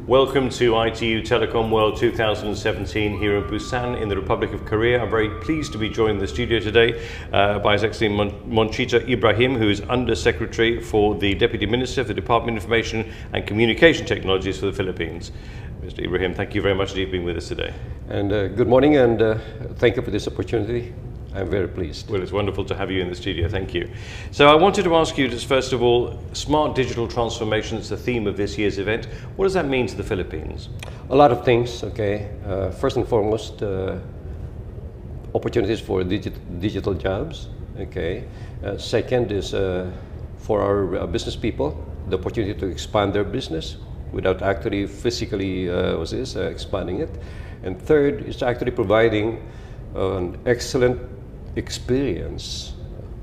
Welcome to ITU Telecom World 2017 here in Busan in the Republic of Korea. I'm very pleased to be joined in the studio today by His Excellency Monchito Ibrahim, who is Undersecretary for the Deputy Minister of the Department of Information and Communication Technologies for the Philippines. Mr. Ibrahim, thank you very much for being with us today. And good morning, and thank you for this opportunity. I'm very pleased. Well, it's wonderful to have you in the studio. Thank you. So I wanted to ask you just first of all, smart digital transformation is the theme of this year's event. What does that mean to the Philippines? A lot of things, okay. First and foremost, opportunities for digital jobs, okay. Second is for our business people, the opportunity to expand their business without actually physically expanding it. And third is actually providing an excellent experience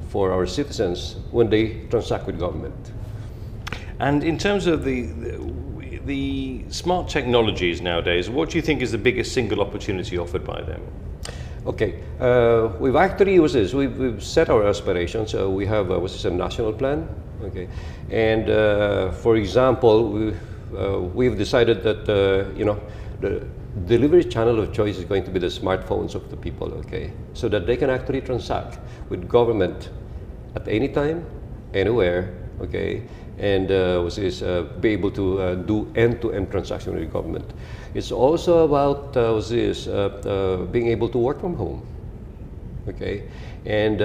for our citizens when they transact with government. And in terms of the smart technologies nowadays, what do you think is the biggest single opportunity offered by them? Okay, we've actually used this. We've set our aspirations. We have a national plan. Okay, and for example, we've decided that the delivery channel of choice is going to be the smartphones of the people, okay? So that they can actually transact with government at any time, anywhere, okay? And be able to do end-to-end transaction with government. It's also about being able to work from home, okay? And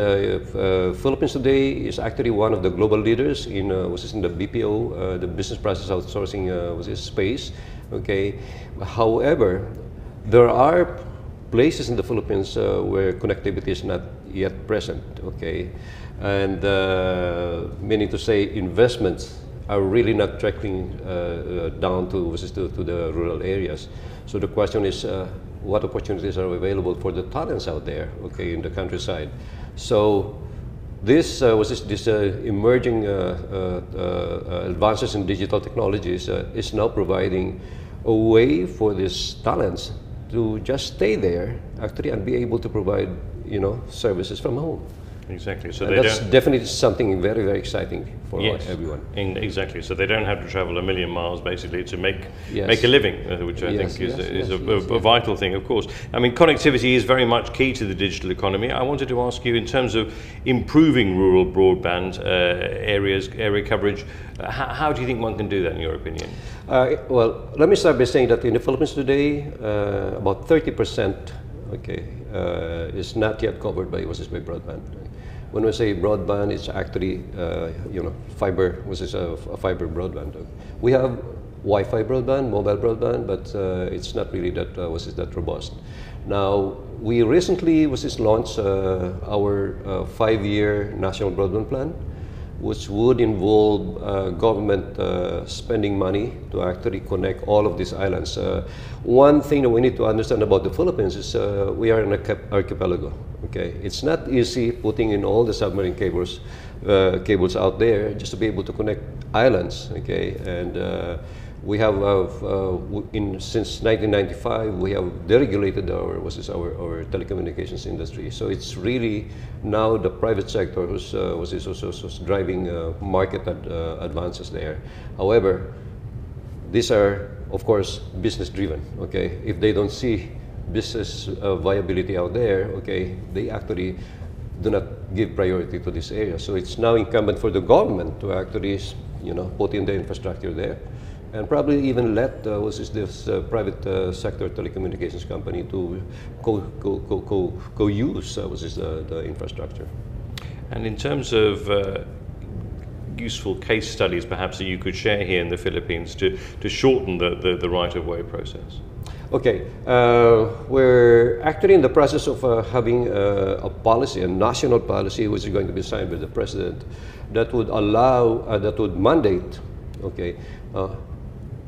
Philippines today is actually one of the global leaders in the BPO, the business process outsourcing space. Okay. However, there are places in the Philippines where connectivity is not yet present. Okay, and meaning to say investments are really not trickling down to the rural areas. So the question is, what opportunities are available for the talents out there? Okay, in the countryside. So this emerging advances in digital technologies is now providing a way for these talents to just stay there, actually, and be able to provide, services from home. Exactly. So that's definitely something very, very exciting for everyone. Exactly. So they don't have to travel a million miles basically to make a living, which I think is a vital thing, of course. I mean, connectivity is very much key to the digital economy. I wanted to ask you, in terms of improving rural broadband area coverage, how do you think one can do that, in your opinion? Well, let me start by saying that in the Philippines today, about 30%, is not yet covered by broadband. When we say broadband, it's actually fiber, a fiber broadband. We have Wi-Fi broadband, mobile broadband, but it's not really that robust. Now, we recently launched our 5-year national broadband plan, which would involve government spending money to actually connect all of these islands. One thing that we need to understand about the Philippines is we are an archipelago. Okay, it's not easy putting in all the submarine cables out there just to be able to connect islands. Okay, and we have since 1995 we have deregulated our telecommunications industry. So it's really now the private sector who's driving market advances there. However, these are of course business driven. Okay, if they don't see business viability out there, okay, they actually do not give priority to this area. So it's now incumbent for the government to actually put in the infrastructure there, and probably even let this private sector telecommunications company to co-use the infrastructure. And in terms of useful case studies, perhaps, that you could share here in the Philippines to shorten the right-of-way process. Okay, we're actually in the process of having a policy, a national policy, which is going to be signed by the president, that would allow, that would mandate, okay,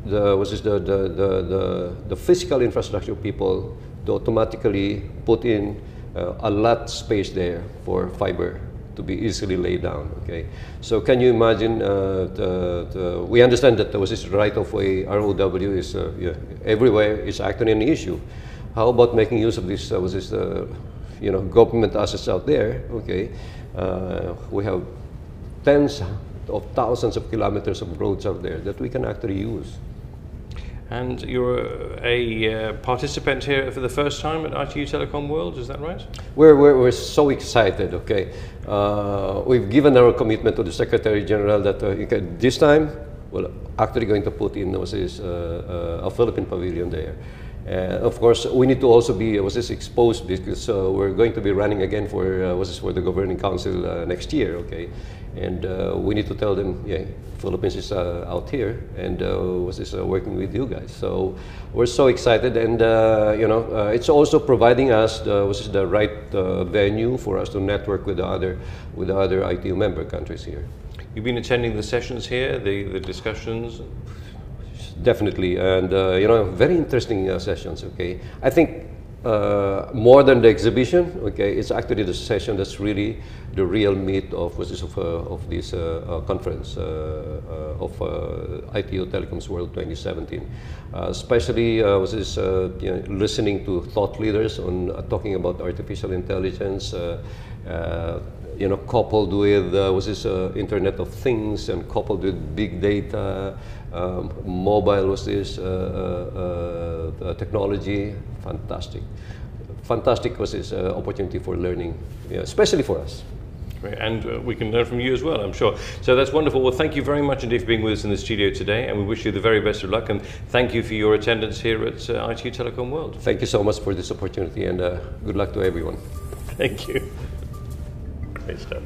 the physical infrastructure people to automatically put in a lot space there for fiber to be easily laid down. Okay, so can you imagine? We understand that this right-of-way ROW is everywhere. It's actually an issue. How about making use of this? Government assets out there. Okay, we have tens of thousands of kilometers of roads out there that we can actually use. And you're a participant here for the first time at ITU Telecom World, is that right? We're so excited, okay. We've given our commitment to the Secretary General that this time, we're actually going to put in a Philippine pavilion there. Of course, we need to also be exposed because we're going to be running again for the Governing Council next year, okay? And we need to tell them, yeah, Philippines is out here and working with you guys. So we're so excited, and it's also providing us the right venue for us to network with the other ITU member countries here. You've been attending the sessions here, the discussions. Definitely, and very interesting sessions. Okay, I think more than the exhibition, okay, it's actually the session that's really the real meat of this conference of ITU Telecoms World 2017. Especially listening to thought leaders on talking about artificial intelligence. Coupled with Internet of Things, and coupled with big data, mobile technology. Fantastic opportunity for learning, especially for us. Great. And we can learn from you as well, I'm sure. So that's wonderful. Well, thank you very much indeed for being with us in the studio today, and we wish you the very best of luck, and thank you for your attendance here at ITU Telecom World. Thank you so much for this opportunity, and good luck to everyone. Thank you. Great stuff.